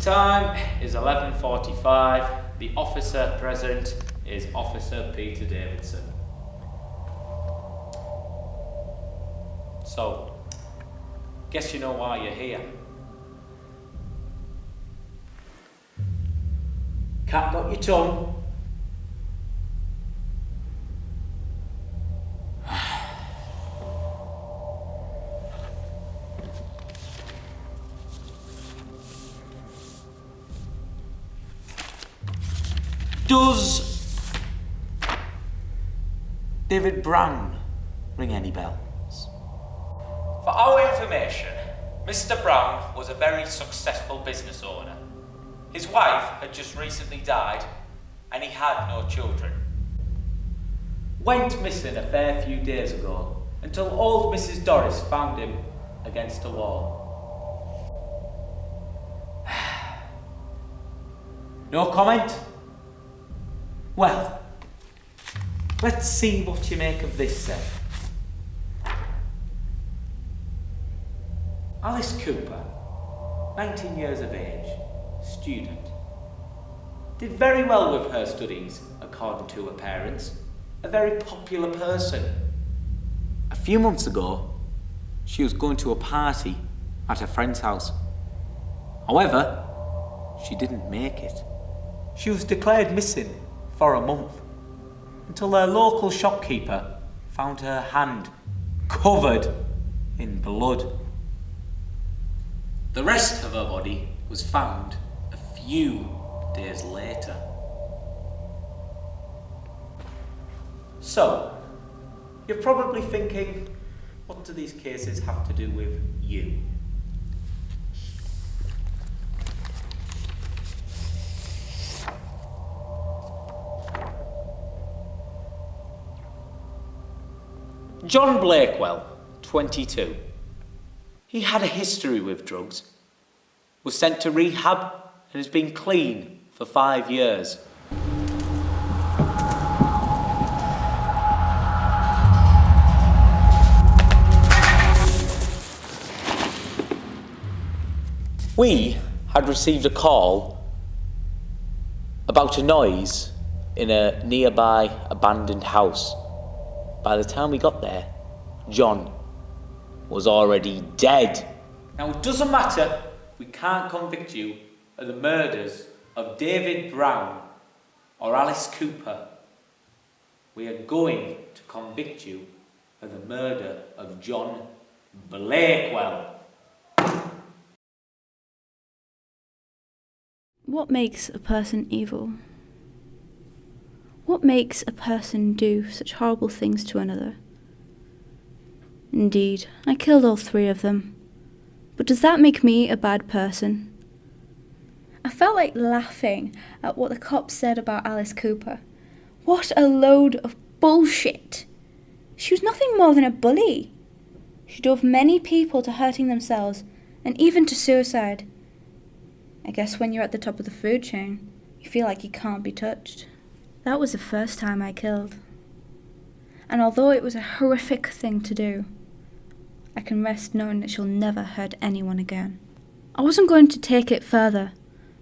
time is 11:45. The officer present is Officer Peter Davidson. So, guess you know why you're here. Cat got your tongue? Does David Brown ring any bells? For our information, Mr. Brown was a very successful business owner. His wife had just recently died, and he had no children. Went missing a fair few days ago, until old Mrs. Doris found him against a wall. No comment? Well, let's see what you make of this then. Alice Cooper, 19 years of age, student. Did very well with her studies, according to her parents. A very popular person. A few months ago, she was going to a party at a friend's house. However, she didn't make it. She was declared missing for a month, until their local shopkeeper found her hand covered in blood. The rest of her body was found a few days later. So, you're probably thinking, what do these cases have to do with you? John Blakewell, 22. He had a history with drugs, was sent to rehab and has been clean for 5 years. We had received a call about a noise in a nearby abandoned house. By the time we got there, John was already dead. Now, it doesn't matter, we can't convict you of the murders of David Brown or Alice Cooper. We are going to convict you of the murder of John Blakewell. What makes a person evil? What makes a person do such horrible things to another? Indeed, I killed all 3 of them. But does that make me a bad person? I felt like laughing at what the cops said about Alice Cooper. What a load of bullshit! She was nothing more than a bully. She drove many people to hurting themselves and even to suicide. I guess when you're at the top of the food chain, you feel like you can't be touched. That was the first time I killed. And although it was a horrific thing to do, I can rest knowing that she'll never hurt anyone again. I wasn't going to take it further,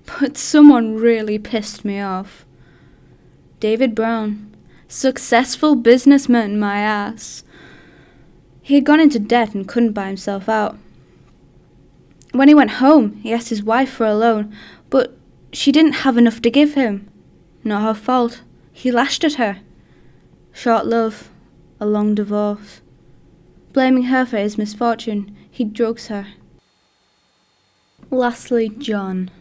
but someone really pissed me off. David Brown, successful businessman, my ass. He had gone into debt and couldn't buy himself out. When he went home, he asked his wife for a loan, but she didn't have enough to give him. Not her fault. He lashed at her. Short love, a long divorce. Blaming her for his misfortune, he drugs her. Lastly, John.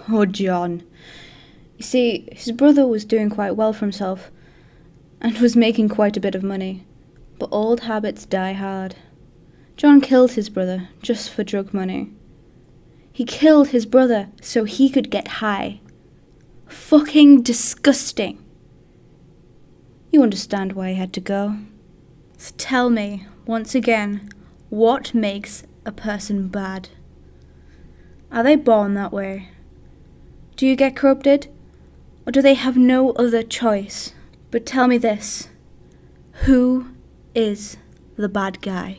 Oh, John. You see, his brother was doing quite well for himself, and was making quite a bit of money. But old habits die hard. John killed his brother just for drug money. He killed his brother so he could get high. Fucking disgusting. You understand why he had to go. So tell me, once again, what makes a person bad? Are they born that way? Do you get corrupted? Or do they have no other choice? But tell me this, who is the bad guy?